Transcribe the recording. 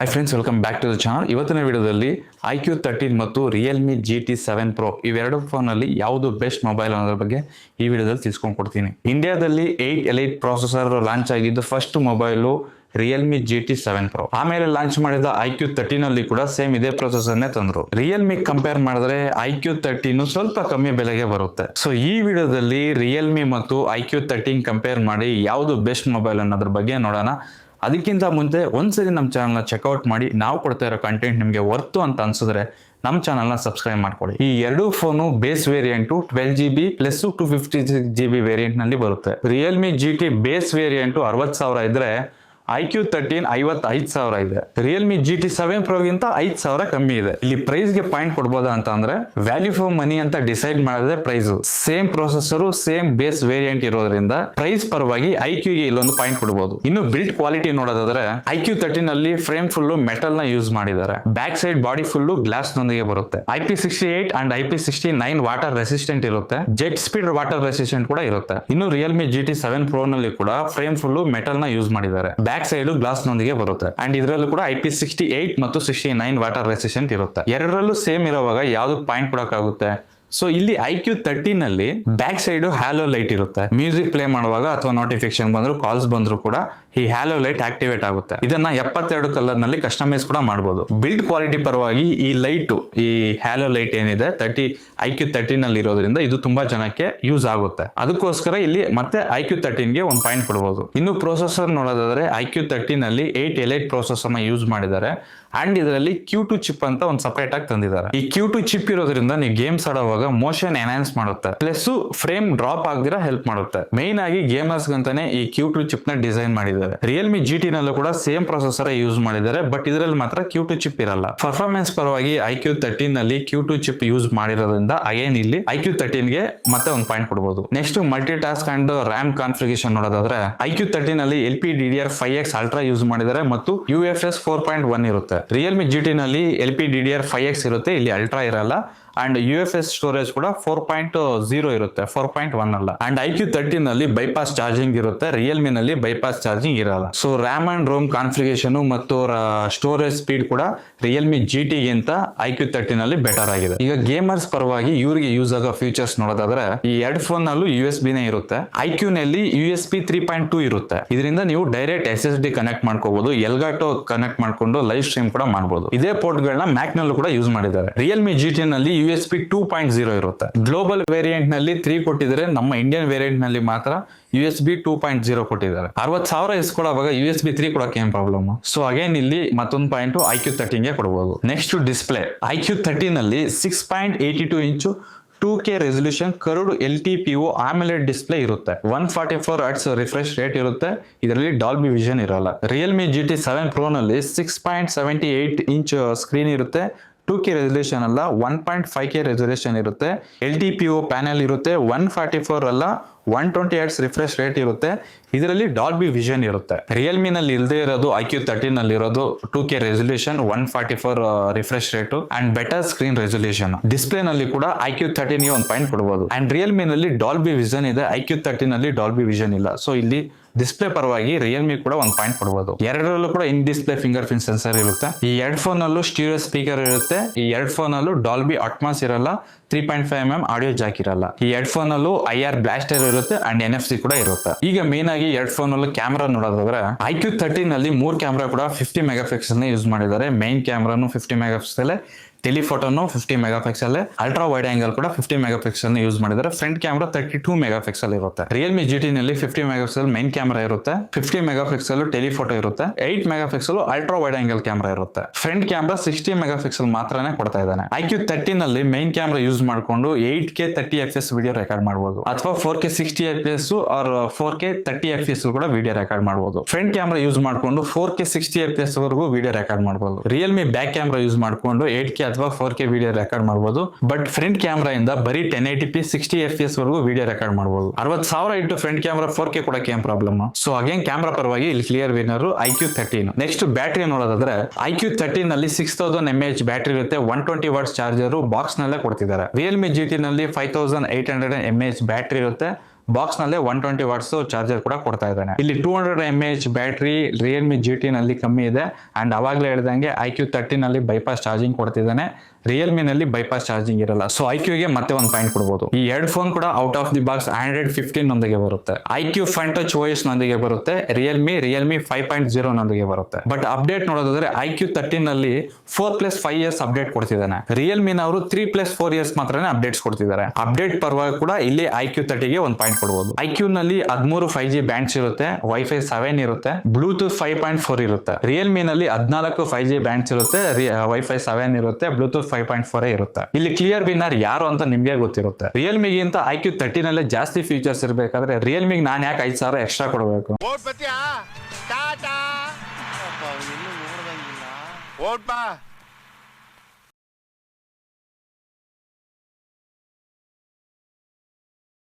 High friends, welcome back to the channel. ಇವತ್ತಿನ ವಿಡಿಯೋದಲ್ಲಿ iQ13 ಮತ್ತು ರಿಯಲ್ಮಿ GT7 Pro ಇವೆರಡು ಫೋನಲ್ಲಿ ಯಾವುದು ಬೆಸ್ಟ್ ಮೊಬೈಲ್ ಅನ್ನೋದ್ರ ಬಗ್ಗೆ ಈ ವಿಡಿಯೋದಲ್ಲಿ ತಿಳ್ಸ್ಕೊಂಡು ಕೊಡ್ತೀನಿ. ಇಂಡಿಯಾದಲ್ಲಿ 8 ಎಲೈಟ್ ಪ್ರೊಸೆಸರ್ ಲಾಂಚ್ ಆಗಿದ್ದು first mobile Realme GT7 Pro. ಆಮೇಲೆ ಲಾಂಚ್ ಮಾಡಿದ iQ13 ಅಲ್ಲಿ ಕೂಡ ಸೇಮ್ ಇದೇ ಪ್ರೊಸೆಸರ್ನೇ ತಂದ್ರು. ರಿಯಲ್ಮಿ ಕಂಪೇರ್ ಮಾಡಿದ್ರೆ iQ13 ಸ್ವಲ್ಪ ಕಮ್ಮಿ ಬೆಲೆಗೆ ಬರುತ್ತೆ. ಸೊ ಈ ವಿಡಿಯೋದಲ್ಲಿ ರಿಯಲ್ಮಿ ಮತ್ತು iQ13 ಕಂಪೇರ್ ಮಾಡಿ ಯಾವುದು ಬೆಸ್ಟ್ ಮೊಬೈಲ್ ಅನ್ನೋದ್ರ ಬಗ್ಗೆ ನೋಡೋಣ. ಅದಕ್ಕಿಂತ ಮುಂಚೆ ಒಂದ್ಸರಿ ನಮ್ಮ ಚಾನಲ್ನ ಚೆಕ್ಔಟ್ ಮಾಡಿ. ನಾವು ಕೊಡ್ತಾ ಇರೋ ಕಂಟೆಂಟ್ ನಿಮಗೆ ವರ್ತು ಅಂತ ಅನ್ಸಿದ್ರೆ ನಮ್ಮ ಚಾನಲ್ನ ಸಬ್ಸ್ಕ್ರೈಬ್ ಮಾಡ್ಕೊಳ್ಳಿ. ಈ ಎರಡು phone base variant 12GB plus 256GB variant ನಲ್ಲಿ ಬರುತ್ತೆ. ರಿಯಲ್ಮಿ GT ಬೇಸ್ ವೇರಿಯಂಟು 60,000 ಇದ್ರೆ iQ13 55,000 ಇದೆ. ರಿಯಲ್ಮಿ GT7 Pro ಗಿಂತ 5,000 ಕಮ್ಮಿ ಇದೆ. ಇಲ್ಲಿ ಪ್ರೈಸ್ ಗೆ ಪಾಯಿಂಟ್ ಕೊಡ್ಬೋದಾ ಅಂತ ಅಂದ್ರೆ ವ್ಯಾಲ್ಯೂ ಫಾರ್ ಮನಿ ಅಂತ ಡಿಸೈಡ್ ಮಾಡಿದ್ರೆ price same processor same base variant ಇರೋದ್ರಿಂದ ಪ್ರೈಸ್ ಪರವಾಗಿ iQ ಗೆ ಇಲ್ಲೊಂದು ಪಾಯಿಂಟ್ ಕೊಡಬಹುದು. ಇನ್ನು ಬಿಲ್ಡ್ ಕ್ವಾಲಿಟಿ ನೋಡೋದಾದ್ರೆ iQ13 ಅಲ್ಲಿ ಫ್ರೇಮ್ ಫುಲ್ ಮೆಟಲ್ ನ ಯೂಸ್ ಮಾಡಿದ್ದಾರೆ. Back side body full glass ನೊಂದಿಗೆ ಬರುತ್ತೆ. IP68 and IP69 water resistant ಇರುತ್ತೆ. ಜೆಟ್ ಸ್ಪೀಡ್ ವಾಟರ್ ರೆಸಿಸ್ಟೆಂಟ್ ಕೂಡ ಇರುತ್ತೆ. ಇನ್ನು ರಿಯಲ್ಮಿ GT7 Pro ನಲ್ಲಿ ಕೂಡ ಫ್ರೇಮ್ ಫುಲ್ ಮೆಟಲ್ ನ ಯೂಸ್ ಮಾಡಿದ್ದಾರೆ. ಬ್ಯಾಕ್ ಸೈಡ್ ಗ್ಲಾಸ್ ನೊಂದಿಗೆ ಬರುತ್ತೆ. ಅಂಡ್ ಇದರಲ್ಲೂ ಕೂಡ IP68 ಮತ್ತು 69 ವಾಟರ್ ರೆಸಿಸ್ಟೆಂಟ್ ಇರುತ್ತೆ. ಎರಡರಲ್ಲೂ ಸೇಮ್ ಇರುವಾಗ ಯಾವ್ದು ಪಾಯಿಂಟ್ ಕೊಡಕ್ಕಾಗುತ್ತೆ? ಸೊ ಇಲ್ಲಿ iQ13 ಅಲ್ಲಿ ಬ್ಯಾಕ್ ಸೈಡ್ ಹ್ಯಾಲೋ ಲೈಟ್ ಇರುತ್ತೆ. ಮ್ಯೂಸಿಕ್ ಪ್ಲೇ ಮಾಡುವಾಗ ಅಥವಾ ನೋಟಿಫಿಕೇಶನ್ ಬಂದ್ರು ಕಾಲ್ಸ್ ಬಂದ್ರು ಕೂಡ ಈ ಹ್ಯಾಲೋ ಲೈಟ್ ಆಕ್ಟಿವೇಟ್ ಆಗುತ್ತೆ. ಇದನ್ನ 72 ಕಲರ್ ನಲ್ಲಿ ಕಸ್ಟಮೈಸ್ ಕೂಡ ಮಾಡಬಹುದು. ಬಿಲ್ಡ್ ಕ್ವಾಲಿಟಿ ಪರವಾಗಿ ಈ ಲೈಟ್, ಈ ಹ್ಯಾಲೋ ಲೈಟ್ ಏನಿದೆ iQ13 ಅಲ್ಲಿ ಇರೋದ್ರಿಂದ ಇದು ತುಂಬಾ ಜನಕ್ಕೆ ಯೂಸ್ ಆಗುತ್ತೆ. ಅದಕ್ಕೋಸ್ಕರ ಇಲ್ಲಿ ಮತ್ತೆ iQ13 ಗೆ ಒಂದು ಪಾಯಿಂಟ್ ಕೊಡಬಹುದು. ಇನ್ನು ಪ್ರೊಸೆಸರ್ ನೋಡೋದಾದ್ರೆ iQ13 ಅಲ್ಲಿ 8 ಎಲೈಟ್ ಪ್ರೊಸೆಸರ್ ನ ಯೂಸ್ ಮಾಡಿದ್ದಾರೆ. ಅಂಡ್ ಇದರಲ್ಲಿ Q2 ಚಿಪ್ ಅಂತ ಒಂದು ಸಪರೇಟ್ ಆಗಿ ತಂದಿದ್ದಾರೆ. ಈ Q2 ಚಿಪ್ ಇರೋದ್ರಿಂದ ನೀವು ಗೇಮ್ಸ್ ಆಡುವಾಗ ಮೋಷನ್ ಎನ್ಹಾನ್ಸ್ ಮಾಡುತ್ತೆ, ಪ್ಲಸ್ ಫ್ರೇಮ್ ಡ್ರಾಪ್ ಆಗದಿರಾ ಹೆಲ್ಪ್ ಮಾಡುತ್ತೆ. ಮೇನ್ ಆಗಿ ಗೇಮರ್ಸ್ ಗಂತಾನೆ ಈ Q2 ಚಿಪ್ ನ ಡಿಸೈನ್ ಮಾಡಿದ್ದಾರೆ. ರಿಯಲ್ಮಿ GT ನಲ್ಲೂ ಕೂಡ ಸೇಮ್ ಪ್ರೊಸೆಸರ್ ಯೂಸ್ ಮಾಡಿದ್ದಾರೆ, ಬಟ್ ಇದರಲ್ಲಿ ಮಾತ್ರ Q2 ಚಿಪ್ ಇರಲ್ಲ. ಪರ್ಫಾರ್ಮೆನ್ಸ್ ಪರವಾಗಿ iQ13 ನಲ್ಲಿ Q2 ಚಿಪ್ ಯೂಸ್ ಮಾಡಿರೋದ್ರಿಂದ ಅಗೇನ್ ಇಲ್ಲಿ iQ13 ಗೆ ಮತ್ತೆ ಒಂದು ಪಾಯಿಂಟ್ ಕೊಡಬಹುದು. Next multi task and RAM configuration ನೋಡೋದಾದ್ರೆ iQ13 ಅಲ್ಲಿ LPDDR5X ಅಲ್ಟ್ರಾ ಯೂಸ್ ಮಾಡಿದ್ದಾರೆ ಮತ್ತು UFS 4.1 ಇರುತ್ತೆ. ರಿಯಲ್ಮಿ GT ನಲ್ಲಿ LPDDR5X ಇರುತ್ತೆ, ಇಲ್ಲಿ ಅಲ್ಟ್ರಾ ಇರಲ್ಲ. ಅಂಡ್ UFS ಸ್ಟೋರೇಜ್ ಕೂಡ 4.0 ಇರುತ್ತೆ, 4.1 ಅಲ್ಲ. ಅಂಡ್ iQ13 ನಲ್ಲಿ ಬೈಪಾಸ್ ಚಾರ್ಜಿಂಗ್ ಇರುತ್ತೆ, ರಿಯಲ್ಮಿ ನಲ್ಲಿ ಬೈಪಾಸ್ ಚಾರ್ಜಿಂಗ್ ಇರಲ್ಲ. So RAM and ROM configuration ಮತ್ತು ಸ್ಟೋರೇಜ್ ಸ್ಪೀಡ್ ಕೂಡ ರಿಯಲ್ಮಿ GT ಗಿಂತ iQ13 ನಲ್ಲಿ ಬೆಟರ್ ಆಗಿದೆ. ಈಗ ಗೇಮರ್ಸ್ ಪರವಾಗಿ ಇವರಿಗೆ ಯೂಸ್ ಆಗೋ ಫೀಚರ್ಸ್ ನೋಡೋದಾದ್ರೆ ಈ ಎರಡು ಫೋನ್ ನಲ್ಲೂ USB ನೇ ಇರುತ್ತೆ. iQ ನಲ್ಲಿ USB 3.2 ಇರುತ್ತೆ. ಇದರಿಂದ ನೀವು ಡೈರೆಕ್ಟ್ SSD ಕನೆಕ್ಟ್ ಮಾಡ್ಕೋಬಹುದು, ಎಲ್ಗಾಟೋ ಕನೆಕ್ಟ್ ಮಾಡ್ಕೊಂಡು ಲೈವ್ ಸ್ಟ್ರೀಮ್ ಕೂಡ ಮಾಡಬಹುದು. ಇದೇ ಪೋರ್ಟ್ ಗಳನ್ನ ಮ್ಯಾಕ್ ನಲ್ಲೂ ಕೂಡ ಯೂಸ್ ಮಾಡಿದ್ದಾರೆ. ರಿಯಲ್ಮಿ GT ನಲ್ಲಿ USB 2.0 ಇರುತ್ತೆ. ಗ್ಲೋಬಲ್ ವೇರಿಯಂಟ್ ನಲ್ಲಿ 3 ಕೊಟ್ಟಿದ್ದಾರೆ, ನಮ್ಮ ಇಂಡಿಯನ್ ವೇರಿಯಂಟ್ ನಲ್ಲಿ ಮಾತ್ರ USB 2.0 ಕೊಟ್ಟಿದ್ದಾರೆ. 60,000 ಇಸ್ಕೊಳ್ಳೋವಾಗ USB 3 ಕೊಡಕ್ಕೆ ಏನ್ ಪ್ರಾಬ್ಲಮ್? ಸೊ ಅಗೇನ್ ಇಲ್ಲಿ ಮತ್ತೊಂದು ಪಾಯಿಂಟ್ iQ13 ಗೆ ಕೊಡಬಹುದು. ನೆಕ್ಸ್ಟ್ ಡಿಸ್ಪ್ಲೇ iQ13 ನಲ್ಲಿ 6.82 ಇಂಚು 2K resolution curved LTPO AMOLED display ಇರುತ್ತೆ. 144 Hz ರಿಫ್ರೆಶ್ ರೇಟ್ ಇರುತ್ತೆ. ಇದರಲ್ಲಿ ಡಾಲ್ಬಿ ವಿಷನ್ ಇರಲ್ಲ. ರಿಯಲ್ಮಿ GT7 Pro ನಲ್ಲಿ 6.78 ಇಂಚ್ ಸ್ಕ್ರೀನ್ ಇರುತ್ತೆ. 2K ರೆಸಲ್ಯೂಷನ್ ಅಲ್ಲ, 1.5K ರೆಸಲ್ಯೂಷನ್ ಇರುತ್ತೆ. LTPO ಪ್ಯಾನೆಲ್ ಇರುತ್ತೆ. 144 ಅಲ್ಲ, 120 Hz ರಿಫ್ರೆಶ್ ರೇಟ್ ಇರುತ್ತೆ. ಇದರಲ್ಲಿ ಡಾಲ್ಬಿ ವಿಷನ್ ಇರುತ್ತೆ. ರಿಯಲ್ಮಿ ನಲ್ಲಿ ಇಲ್ಲದೆ ಇರೋದು iQ13 ನಲ್ಲಿ ಇರೋದು 2K resolution, 144 refresh rate and better screen resolution. Display ನಲ್ಲಿ ಕೂಡ iQ13 ಗೆ ಒಂದು ಪಾಯಿಂಟ್ ಕೊಡಬಹುದು. ಅಂಡ್ ರಿಯಲ್ಮಿ ನಲ್ಲಿ ಡಾಲ್ಬಿ ವಿಷನ್ ಇದೆ, iQ13 ನಲ್ಲಿ ಡಾಲ್ಬಿ ವಿಷನ್ ಇಲ್ಲ. ಸೊ ಇಲ್ಲಿ ಡಿಸ್ಪ್ಲೇ ಪರವಾಗಿ ರಿಯಲ್ಮಿ ಕೂಡ ಒಂದು ಪಾಯಿಂಟ್ ಕೊಡಬಹುದು. ಎರಡರಲ್ಲೂ ಕೂಡ ಇನ್ ಡಿಸ್ಪ್ಲೇ ಫಿಂಗರ್ ಪ್ರಿಂಟ್ ಸೆನ್ಸರ್ ಇರುತ್ತೆ. ಈ ಎರಡು ಫೋನ್ ನಲ್ಲೂ ಸ್ಟೀರಿಯೋ ಸ್ಪೀಕರ್ ಇರುತ್ತೆ. ಈ ಎರಡು ಫೋನ್ ನಲ್ಲೂ ಡಾಲ್ಬಿ ಅಟ್ಮಾಸ್ ಇರಲ್ಲ, 3.5mm ಆಡಿಯೋ ಜಾಕ್ ಇರಲ್ಲ. ಈ ಎರಡು ಫೋನ್ ನಲ್ಲೂ IR ಬ್ಲಾಸ್ಟರ್ ಇರುತ್ತೆ ಅಂಡ್ NFC ಕೂಡ ಇರುತ್ತೆ. ಈಗ ಮೇನ್ ಆಗಿ ಎರಡು ಫೋನ್ ನಲ್ಲೂ ಕ್ಯಾಮೆರಾ ನೋಡೋದಾದ್ರೆ iQ13 ನಲ್ಲಿ 3 ಕ್ಯಾಮೆರಾ ಕೂಡ 50 ಮೆಗಾಪಿಕ್ಸೆಲ್ ಯೂಸ್ ಮಾಡಿದ್ದಾರೆ. Main ಕ್ಯಾಮೆರಾನು 50 megapixel, ಟೆಲಿಫೋಟೋನು 50 megapixel, ultra wide angle ಕೂಡ 50 ಮೆಗಾಪಿಕ್ಸೆಲ್ ಯೂಸ್ ಮಾಡಿದ್ದಾರೆ. ಫ್ರಂಟ್ ಕ್ಯಾಮೆರಾ 32 ಮೆಗಾಪಿಕ್ಸೆಲ್ ಇರುತ್ತೆ. ರಿಯಲ್ಮಿ GT ನಲ್ಲಿ 50 ಮೆಗಾಪಿಕ್ಸೆಲ್ ಮೈನ್ ಕ್ಯಾಮೆರಾ ಇರುತ್ತೆ, 50 ಮೆಗಾಪಿಕ್ಸೆಲ್ ಟೆಲಿಫೋಟೋ ಇರುತ್ತೆ, 8 megapixel ultra wide angle camera ಇರುತ್ತೆ. ಫ್ರಂಟ್ ಕ್ಯಾಮೆರಾ 60 ಮೆಗಾಪಿಕ್ಸೆಲ್ ಮಾತ್ರನೇ ಕೊಡ್ತಾ ಇದ್ದಾನೆ. iQ13 ನಲ್ಲಿ ಮೈನ್ ಕ್ಯಾಮೆರಾ ಯೂಸ್ ಮಾಡಿಕೊಂಡು 8K 30fps ವಿಡಿಯೋ ರೆಕಾರ್ಡ್ ಮಾಡಬಹುದು, ಅಥವಾ 4K 60fps R 4K 30fps ಕೂಡ ವಿಡಿಯೋ ರೆಕಾರ್ಡ್ ಮಾಡಬಹುದು. ಫ್ರಂಟ್ ಕ್ಯಾಮೆರಾ ಯೂಸ್ ಮಾಡಿಕೊಂಡು 4K 60fps ವರೆಗೂ ವಿಡಿಯೋ ರೆಕಾರ್ಡ್ ಮಾಡಬಹುದು. ರಿಯಲ್ಮಿ ಬ್ಯಾಕ್ ಕ್ಯಾಮೆರಾ ಯೂಸ್ ಮಾಡಿಕೊಂಡು 8K ಅಥವಾ 4K ವಿಡಿಯೋ ರೆಕಾರ್ಡ್ ಮಾಡಬಹುದು. ಬಟ್ ಫ್ರಂಟ್ ಕ್ಯಾಮೆರಾ ಇಂದ ಬರೀ 1080p 60fps ವರೆಗೂ ವಿಡಿಯೋ ರೆಕಾರ್ಡ್ ಮಾಡಬಹುದು. 60,000 ಇಟ್ಟು ಫ್ರಂಟ್ ಕ್ಯಾಮೆರಾ 4K ಕೊಡಕ್ಕೆ ಏನ್ ಪ್ರಾಬ್ಲಮ್? ಸೊ ಅಗೇನ್ ಕ್ಯಾಮೆರಾ ಪರವಾಗಿ ಇಲ್ಲಿ clear winner iQ13. Next battery ನೋಡೋದಾದ್ರೆ iQ13 ನಲ್ಲಿ 6000 mAh ಬ್ಯಾಟರಿ ಇರುತ್ತೆ. 120 ವಾಟ್ಸ್ ಚಾರ್ಜರ್ ಬಾಕ್ಸ್ ನಲ್ಲೇ ಕೊಡ್ತಿದ್ದಾರೆ. ರಿಯಲ್ಮಿ GT ನಲ್ಲಿ 5800 mAh ಬ್ಯಾಟರಿ ಇರುತ್ತೆ. ಬಾಕ್ಸ್ ನಲ್ಲಿ 120 ವಾಟ್ಸ್ ಚಾರ್ಜರ್ ಕೂಡ ಕೊಡ್ತಾ ಇದ್ದಾನೆ. ಇಲ್ಲಿ 200 mAh ಬ್ಯಾಟರಿ ರಿಯಲ್ಮಿ GT ನಲ್ಲಿ ಕಮ್ಮಿ ಇದೆ. ಅಂಡ್ ಅವಾಗಲೇ ಹೇಳಿದಂಗೆ iQ13 ನಲ್ಲಿ ಬೈಪಾಸ್ ಚಾರ್ಜಿಂಗ್ ಕೊಡ್ತಿದ್ದಾನೆ. ರಿಯಲ್ಮಿ ನಲ್ಲಿ ಬೈಪಾಸ್ ಚಾರ್ಜಿಂಗ್ ಇರಲ್ಲ. ಸೊ iQಗೆ ಮತ್ತೆ ಒಂದು ಪಾಯಿಂಟ್ ಕೊಡ್ಬೋದು. ಈ ಎರಡು ಫೋನ್ ಕೂಡ out of the box Android 15 ನೊಂದಿಗೆ ಬರುತ್ತೆ. iQ Fun Touch OS ನೊಂದಿಗೆ ಬರುತ್ತೆ. ರಿಯಲ್ಮಿ 5.0 ನೊಂದಿಗೆ ಬರುತ್ತೆ. ಬಟ್ ಅಪ್ಡೇಟ್ ನೋಡೋದಾದ್ರೆ iQ13 ನಲ್ಲಿ 4+5 ಇಯರ್ಸ್ ಅಪ್ಡೇಟ್ ಕೊಡ್ತಿದ್ದಾನೆ. ರಿಯಲ್ಮಿ ನವರು 3+4 ಇಯರ್ಸ್ ಮಾತ್ರನೇ ಅಪ್ಡೇಟ್ಸ್ ಕೊಡ್ತಿದ್ದಾರೆ. ಅಪ್ಡೇಟ್ ಪರವಾಗಿ ಕೂಡ ಇಲ್ಲಿ iQ30 ಗೆ ಒಂದು ಪಾಯಿಂಟ್ ಕೊಡ್ಬೋದು. iQ ನಲ್ಲಿ 13 5G ಬ್ಯಾಂಡ್ಸ್ ಇರುತ್ತೆ, Wi-Fi 7 ಇರುತ್ತೆ, Bluetooth 5.4 ಇರುತ್ತೆ. ರಿಯಲ್ಮಿ ನಲ್ಲಿ 14 5G ಬ್ಯಾಂಡ್ಸ್ ಇರುತ್ತೆ, Wi-Fi 7 ಇರುತ್ತೆ, Bluetooth 5.4 ಇರುತ್ತೆ. ಇಲ್ಲಿ ಕ್ಲಿಯರ್ ವಿನ್ನರ್ ಯಾರು ಅಂತ ನಿಮ್ಗೆ ಗೊತ್ತಿರುತ್ತೆ. ರಿಯಲ್ಮಿಗಿಂತ iQ13 ನಲ್ಲಿ ಜಾಸ್ತಿ ಫೀಚರ್ಸ್ ಇರಬೇಕಾದ್ರೆ ರಿಯಲ್ಮಿಗೆ ನಾನು ಯಾಕೆ 5,000 ಎಕ್ಸ್ಟ್ರಾ ಕೊಡಬೇಕು? ಓಟ್ ಬಾ